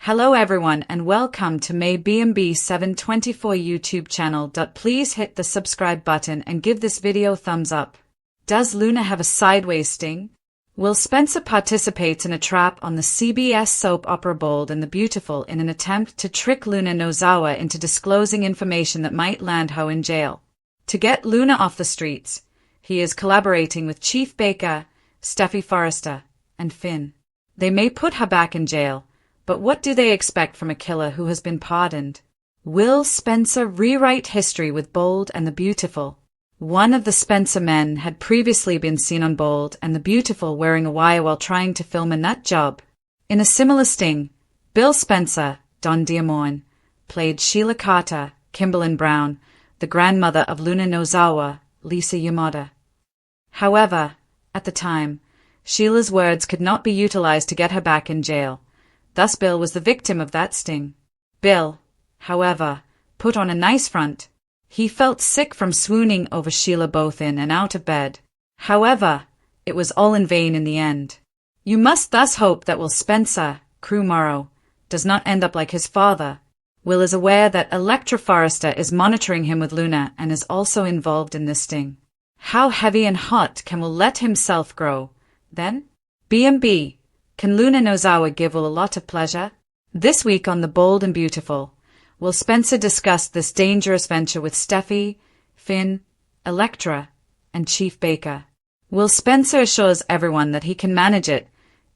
Hello everyone and welcome to May B&B 724 YouTube channel. Please hit the subscribe button and give this video thumbs up. Does Luna have a sideways sting? Will Spencer participates in a trap on the CBS soap opera Bold and the Beautiful in an attempt to trick Luna Nozawa into disclosing information that might land her in jail? To get Luna off the streets, he is collaborating with Chief Baker, Steffi Forrester, and Finn. They may put her back in jail, but what do they expect from a killer who has been pardoned? Will Spencer rewrite history with Bold and the Beautiful? One of the Spencer men had previously been seen on Bold and the Beautiful wearing a wire while trying to film a nut job. In a similar sting, Bill Spencer, Don Diamorn, played Sheila Carter, Kimberlyn Brown, the grandmother of Luna Nozawa, Lisa Yamada. However, at the time, Sheila's words could not be utilized to get her back in jail. Thus Bill was the victim of that sting. Bill, however, put on a nice front. He felt sick from swooning over Sheila both in and out of bed. However, it was all in vain in the end. You must thus hope that Will Spencer, Crew Morrow, does not end up like his father. Will is aware that Electra Forrester is monitoring him with Luna and is also involved in this sting. How heavy and hot can Will let himself grow, then? B&B. Can Luna Nozawa give Will a lot of pleasure? This week on The Bold and Beautiful, Will Spencer discussed this dangerous venture with Steffi, Finn, Electra, and Chief Baker. Will Spencer assures everyone that he can manage it,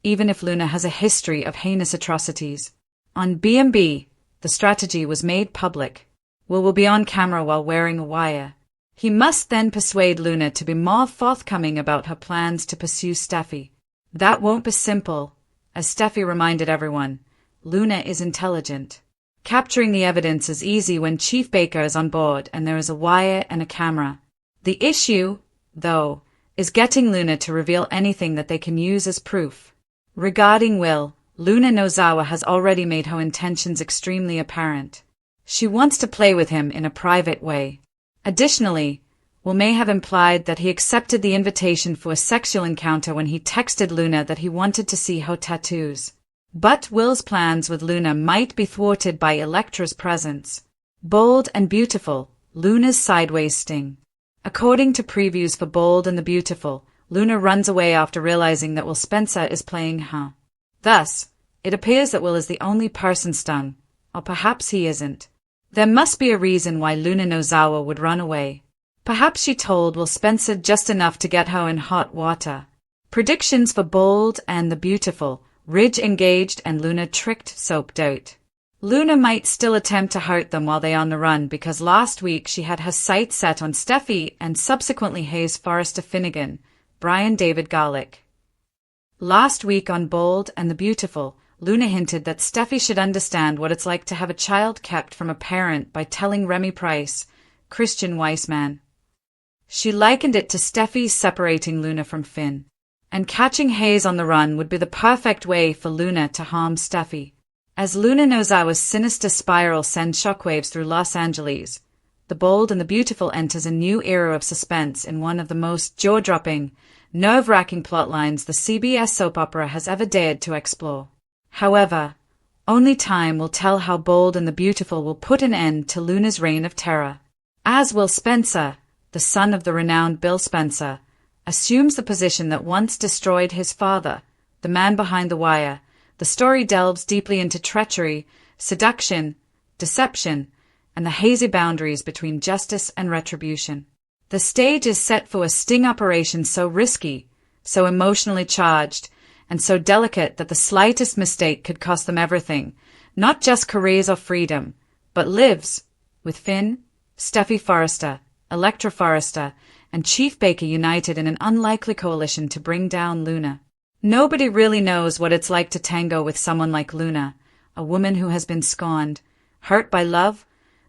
even if Luna has a history of heinous atrocities. On B&B, the strategy was made public. Will be on camera while wearing a wire. He must then persuade Luna to be more forthcoming about her plans to pursue Steffi. That won't be simple. As Steffi reminded everyone, Luna is intelligent. Capturing the evidence is easy when Chief Baker is on board and there is a wire and a camera. The issue, though, is getting Luna to reveal anything that they can use as proof. Regarding Will, Luna Nozawa has already made her intentions extremely apparent. She wants to play with him in a private way. Additionally, Will may have implied that he accepted the invitation for a sexual encounter when he texted Luna that he wanted to see her tattoos. But Will's plans with Luna might be thwarted by Electra's presence. Bold and Beautiful, Luna's sideways sting. According to previews for Bold and the Beautiful, Luna runs away after realizing that Will Spencer is playing her. Thus, it appears that Will is the only person stung, or perhaps he isn't. There must be a reason why Luna Nozawa would run away. Perhaps she told Will Spencer just enough to get her in hot water. Predictions for Bold and the Beautiful, Ridge engaged and Luna tricked soaped out. Luna might still attempt to hurt them while they are on the run because last week she had her sights set on Steffi and subsequently Hayes Forrester Finnegan, Brian David Garlick. Last week on Bold and the Beautiful, Luna hinted that Steffi should understand what it's like to have a child kept from a parent by telling Remy Price, Christian Weissman. She likened it to Steffi separating Luna from Finn. And catching Hayes on the run would be the perfect way for Luna to harm Steffi. As Luna Nozawa's sinister spiral sends shockwaves through Los Angeles, The Bold and the Beautiful enters a new era of suspense in one of the most jaw-dropping, nerve-wracking plotlines the CBS soap opera has ever dared to explore. However, only time will tell how Bold and the Beautiful will put an end to Luna's reign of terror. As Will Spencer, the son of the renowned Bill Spencer, assumes the position that once destroyed his father, the man behind the wire, the story delves deeply into treachery, seduction, deception, and the hazy boundaries between justice and retribution. The stage is set for a sting operation so risky, so emotionally charged, and so delicate that the slightest mistake could cost them everything, not just careers or freedom, but lives, with Finn, Steffi Forrester, Electra Forrester, and Chief Baker united in an unlikely coalition to bring down Luna. Nobody really knows what it's like to tango with someone like Luna, a woman who has been scorned, hurt by love,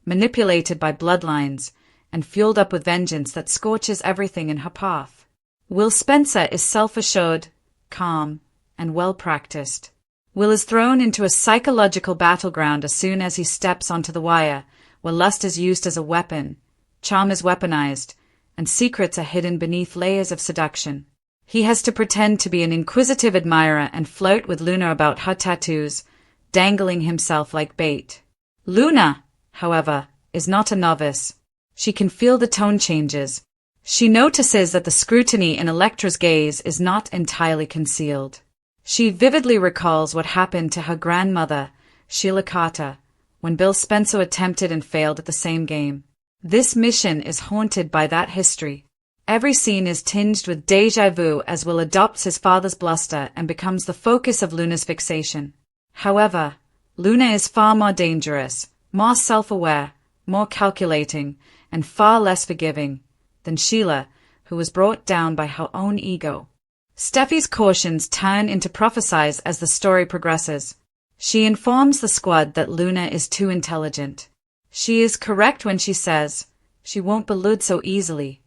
manipulated by bloodlines, and fueled up with vengeance that scorches everything in her path. Will Spencer is self-assured, calm, and well-practiced. Will is thrown into a psychological battleground as soon as he steps onto the wire, where lust is used as a weapon, charm is weaponized, and secrets are hidden beneath layers of seduction. He has to pretend to be an inquisitive admirer and flirt with Luna about her tattoos, dangling himself like bait. Luna, however, is not a novice. She can feel the tone changes. She notices that the scrutiny in Electra's gaze is not entirely concealed. She vividly recalls what happened to her grandmother, Sheila, when Bill Spencer attempted and failed at the same game. This mission is haunted by that history. Every scene is tinged with déjà vu as Will adopts his father's bluster and becomes the focus of Luna's fixation. However, Luna is far more dangerous, more self-aware, more calculating, and far less forgiving than Sheila, who was brought down by her own ego. Steffi's cautions turn into prophecies as the story progresses. She informs the squad that Luna is too intelligent. She is correct when she says she won't be lured so easily.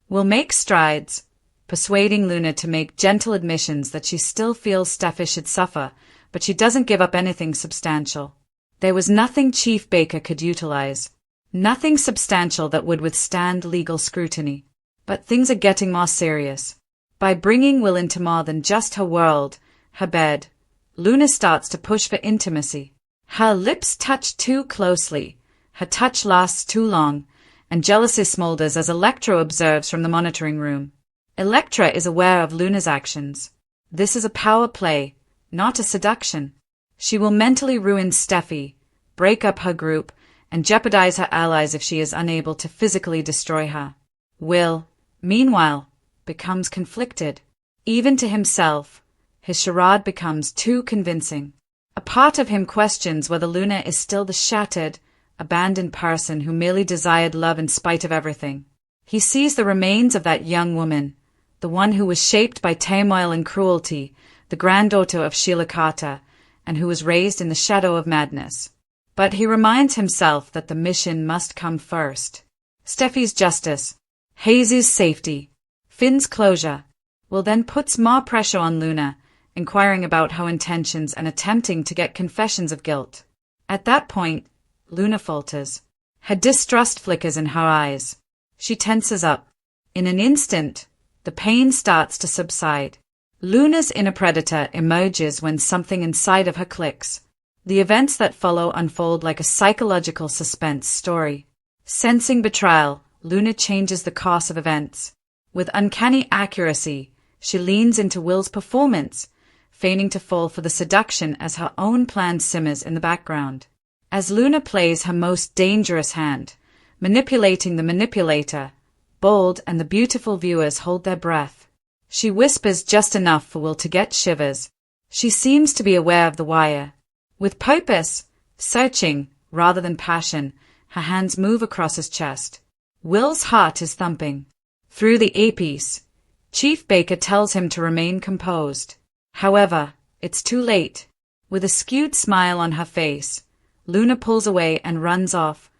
Will make strides, persuading Luna to make gentle admissions that she still feels Steffi should suffer, but she doesn't give up anything substantial. There was nothing Chief Baker could utilize. Nothing substantial that would withstand legal scrutiny. But things are getting more serious. By bringing Will into more than just her world, her bed, Luna starts to push for intimacy. Her lips touch too closely, her touch lasts too long, and jealousy smolders as Electra observes from the monitoring room. Electra is aware of Luna's actions. This is a power play, not a seduction. She will mentally ruin Steffi, break up her group, and jeopardize her allies if she is unable to physically destroy her. Will, meanwhile, becomes conflicted. Even to himself, his charade becomes too convincing. A part of him questions whether Luna is still the shattered, abandoned person who merely desired love in spite of everything. He sees the remains of that young woman, the one who was shaped by turmoil and cruelty, the granddaughter of Sheila Carter, and who was raised in the shadow of madness. But he reminds himself that the mission must come first. Steffi's justice, Hayes' safety, Finn's closure, Will then puts more pressure on Luna, inquiring about her intentions and attempting to get confessions of guilt. At that point, Luna falters. Her distrust flickers in her eyes. She tenses up. In an instant, the pain starts to subside. Luna's inner predator emerges when something inside of her clicks. The events that follow unfold like a psychological suspense story. Sensing betrayal, Luna changes the course of events. With uncanny accuracy, she leans into Will's performance, feigning to fall for the seduction as her own plan simmers in the background. As Luna plays her most dangerous hand, manipulating the manipulator, Bold and the beautiful viewers hold their breath. She whispers just enough for Will to get shivers. She seems to be aware of the wire. With purpose, searching, rather than passion, her hands move across his chest. Will's heart is thumping. Through the earpiece, Chief Baker tells him to remain composed. However, it's too late. With a skewed smile on her face, Luna pulls away and runs off,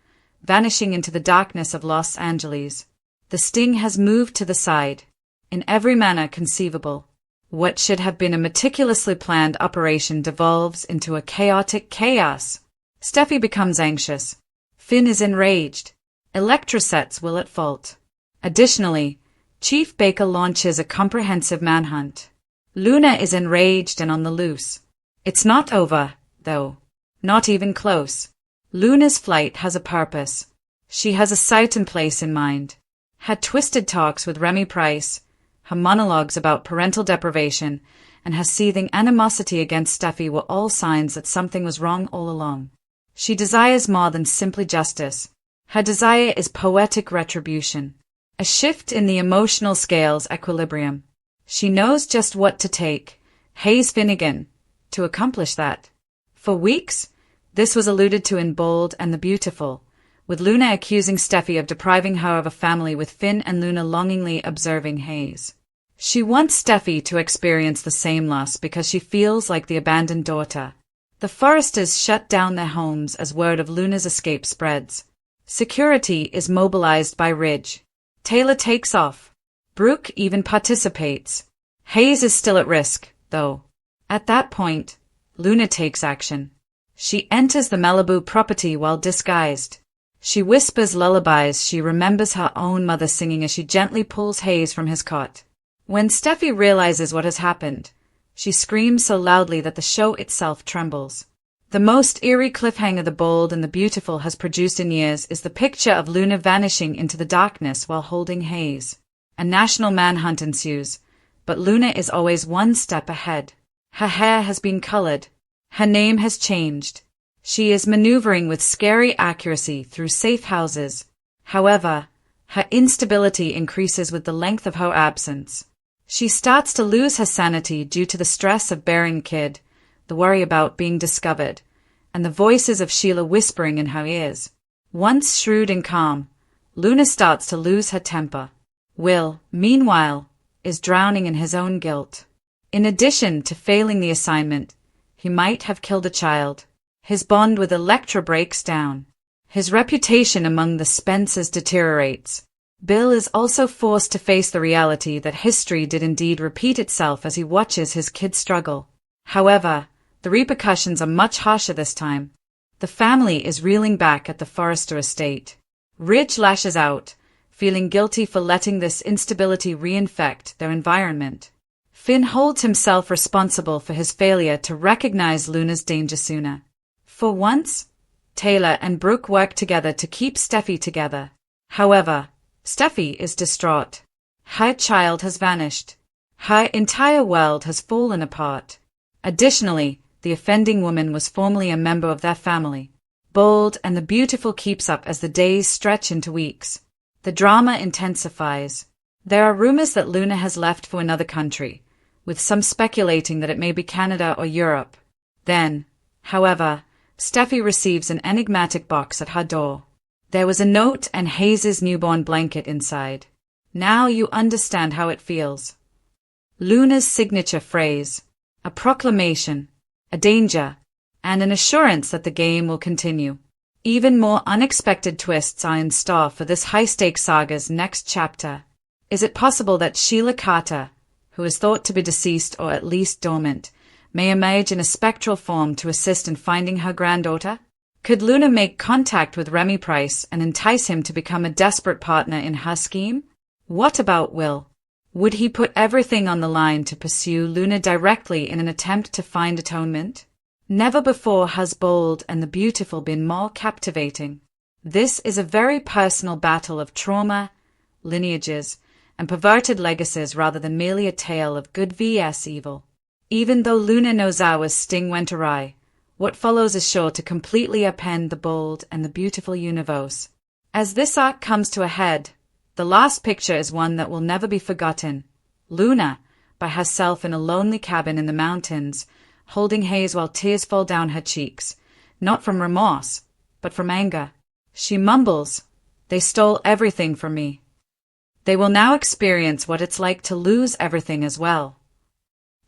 vanishing into the darkness of Los Angeles. The sting has moved to the side, in every manner conceivable. What should have been a meticulously planned operation devolves into a chaotic chaos. Steffi becomes anxious. Finn is enraged. Electra sets Will at fault. Additionally, Chief Baker launches a comprehensive manhunt. Luna is enraged and on the loose. It's not over, though. Not even close. Luna's flight has a purpose. She has a certain place in mind. Her twisted talks with Remy Price, her monologues about parental deprivation, and her seething animosity against Steffi were all signs that something was wrong all along. She desires more than simply justice. Her desire is poetic retribution, a shift in the emotional scale's equilibrium. She knows just what to take, Hayes Finnegan, to accomplish that. For weeks, this was alluded to in Bold and the Beautiful, with Luna accusing Steffi of depriving her of a family, with Finn and Luna longingly observing Hayes. She wants Steffi to experience the same loss because she feels like the abandoned daughter. The Foresters shut down their homes as word of Luna's escape spreads. Security is mobilized by Ridge. Taylor takes off. Brooke even participates. Hayes is still at risk, though. At that point, Luna takes action. She enters the Malibu property while disguised. She whispers lullabies she remembers her own mother singing as she gently pulls Hayes from his cot. When Steffi realizes what has happened, she screams so loudly that the show itself trembles. The most eerie cliffhanger The Bold and the Beautiful has produced in years is the picture of Luna vanishing into the darkness while holding Hayes. A national manhunt ensues, but Luna is always one step ahead. Her hair has been colored. Her name has changed. She is maneuvering with scary accuracy through safe houses. However, her instability increases with the length of her absence. She starts to lose her sanity due to the stress of bearing a kid, the worry about being discovered, and the voices of Sheila whispering in her ears. Once shrewd and calm, Luna starts to lose her temper. Will, meanwhile, is drowning in his own guilt. In addition to failing the assignment, he might have killed a child. His bond with Electra breaks down. His reputation among the Spencers deteriorates. Bill is also forced to face the reality that history did indeed repeat itself as he watches his kid struggle. However, the repercussions are much harsher this time. The family is reeling back at the Forrester estate. Ridge lashes out, feeling guilty for letting this instability reinfect their environment. Finn holds himself responsible for his failure to recognize Luna's danger sooner. For once, Taylor and Brooke work together to keep Steffi together. However, Steffi is distraught. Her child has vanished. Her entire world has fallen apart. Additionally, the offending woman was formerly a member of their family. Bold and the Beautiful keeps up as the days stretch into weeks. The drama intensifies. There are rumors that Luna has left for another country, with some speculating that it may be Canada or Europe. Then, however, Steffi receives an enigmatic box at her door. There was a note and Hayes' newborn blanket inside. Now you understand how it feels. Luna's signature phrase, a proclamation, a danger, and an assurance that the game will continue. Even more unexpected twists are in store for this high-stakes saga's next chapter. Is it possible that Sheila Carter, who is thought to be deceased or at least dormant, may emerge in a spectral form to assist in finding her granddaughter? Could Luna make contact with Remy Price and entice him to become a desperate partner in her scheme? What about Will? Would he put everything on the line to pursue Luna directly in an attempt to find atonement? Never before has Bold and the Beautiful been more captivating. This is a very personal battle of trauma, lineages, and perverted legacies rather than merely a tale of good vs evil. Even though Luna Nozawa's sting went awry, what follows is sure to completely upend the Bold and the Beautiful universe. As this arc comes to a head, the last picture is one that will never be forgotten. Luna, by herself in a lonely cabin in the mountains, holding Hayes while tears fall down her cheeks, not from remorse, but from anger. She mumbles, "They stole everything from me." They will now experience what it's like to lose everything as well.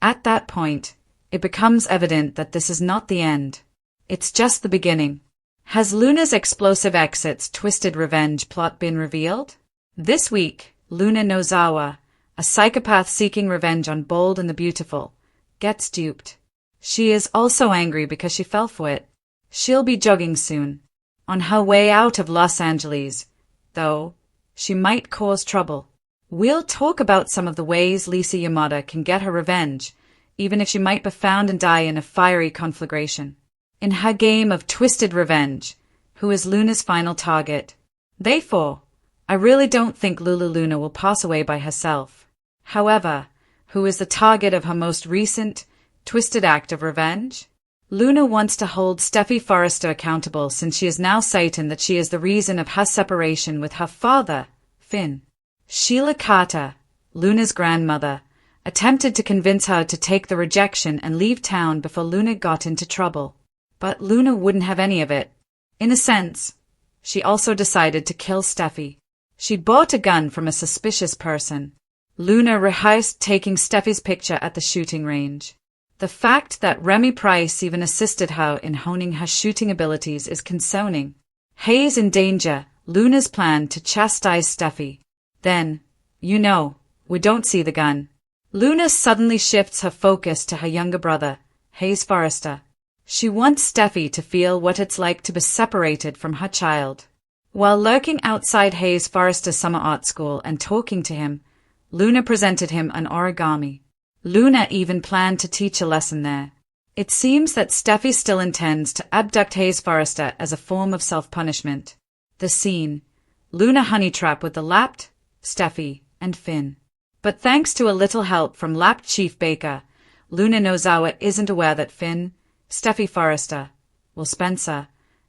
At that point, it becomes evident that this is not the end. It's just the beginning. Has Luna's explosive exit's twisted revenge plot been revealed? This week, Luna Nozawa, a psychopath seeking revenge on Bold and the Beautiful, gets duped. She is also angry because she fell for it. She'll be jogging soon. On her way out of Los Angeles, though, she might cause trouble. We'll talk about some of the ways Lisa Yamada can get her revenge, even if she might be found and die in a fiery conflagration. In her game of twisted revenge, who is Luna's final target? Therefore, I really don't think Lulu Luna will pass away by herself. However, who is the target of her most recent, twisted act of revenge? Luna wants to hold Steffi Forrester accountable since she is now certain that she is the reason of her separation with her father, Finn. Sheila Carter, Luna's grandmother, attempted to convince her to take the rejection and leave town before Luna got into trouble. But Luna wouldn't have any of it. In a sense, she also decided to kill Steffi. She bought a gun from a suspicious person. Luna rehearsed taking Steffi's picture at the shooting range. The fact that Remy Price even assisted her in honing her shooting abilities is concerning. Hayes in danger, Luna's plan to chastise Steffi. Then, we don't see the gun. Luna suddenly shifts her focus to her younger brother, Hayes Forrester. She wants Steffi to feel what it's like to be separated from her child. While lurking outside Hayes Forrester's summer art school and talking to him, Luna presented him an origami. Luna even planned to teach a lesson there. It seems that Steffi still intends to abduct Hayes Forrester as a form of self-punishment. The scene. Luna honey trap with the Lapped, Steffi, and Finn. But thanks to a little help from Lapped Chief Baker, Luna Nozawa isn't aware that Finn, Steffi Forrester, Will Spencer,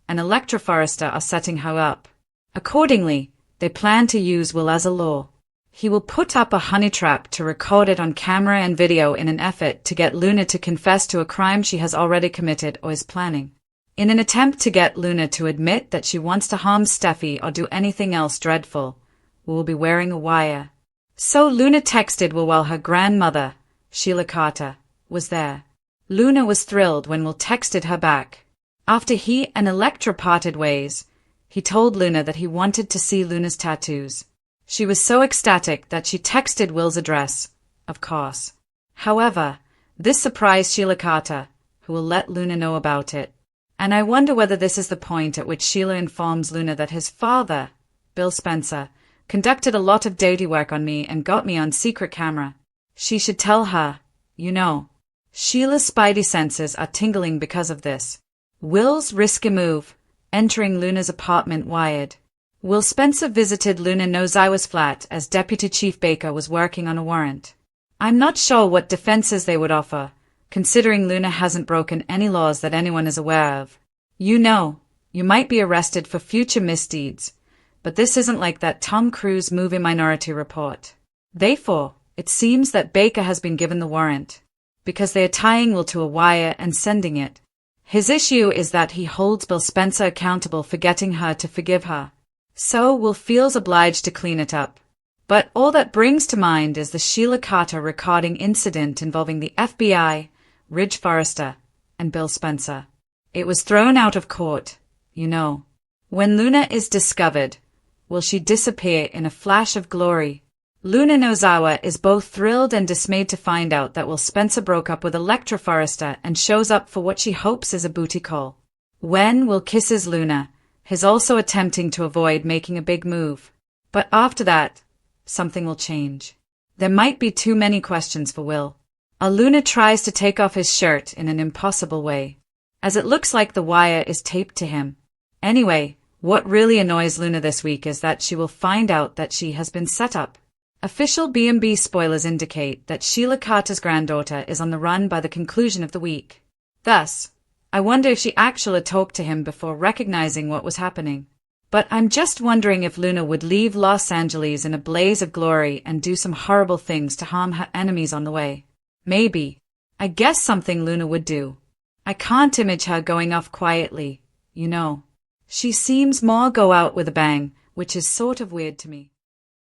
and Electra Forrester are setting her up. Accordingly, they plan to use Will as a lure. He will put up a honey trap to record it on camera and video in an effort to get Luna to confess to a crime she has already committed or is planning. In an attempt to get Luna to admit that she wants to harm Steffi or do anything else dreadful, Will be wearing a wire. So Luna texted Will while her grandmother, Sheila Carter, was there. Luna was thrilled when Will texted her back. After he and Electra parted ways, he told Luna that he wanted to see Luna's tattoos. She was so ecstatic that she texted Will's address, of course. However, this surprised Sheila Carter, who will let Luna know about it. And I wonder whether this is the point at which Sheila informs Luna that his father, Bill Spencer, conducted a lot of dirty work on me and got me on secret camera. She should tell her, you know. Sheila's spidey senses are tingling because of this. Will's risky move, entering Luna's apartment wired. Will Spencer visited Luna Nozawa's flat as Deputy Chief Baker was working on a warrant. I'm not sure what defenses they would offer, considering Luna hasn't broken any laws that anyone is aware of. You know, you might be arrested for future misdeeds, but this isn't like that Tom Cruise movie Minority Report. Therefore, it seems that Baker has been given the warrant, because they are tying Will to a wire and sending it. His issue is that he holds Bill Spencer accountable for getting her to forgive her. So Will feels obliged to clean it up. But all that brings to mind is the Sheila Carter recording incident involving the FBI, Ridge Forrester, and Bill Spencer. It was thrown out of court, you know. When Luna is discovered, will she disappear in a flash of glory? Luna Nozawa is both thrilled and dismayed to find out that Will Spencer broke up with Electra Forrester and shows up for what she hopes is a booty call. When Will kisses Luna, he's also attempting to avoid making a big move. But after that, something will change. There might be too many questions for Will. Luna tries to take off his shirt in an impossible way, as it looks like the wire is taped to him. Anyway, what really annoys Luna this week is that she will find out that she has been set up. Official B&B spoilers indicate that Sheila Carter's granddaughter is on the run by the conclusion of the week. Thus, I wonder if she actually talked to him before recognizing what was happening. But I'm just wondering if Luna would leave Los Angeles in a blaze of glory and do some horrible things to harm her enemies on the way. Maybe. I guess something Luna would do. I can't image her going off quietly, you know. She seems more go out with a bang, which is sort of weird to me.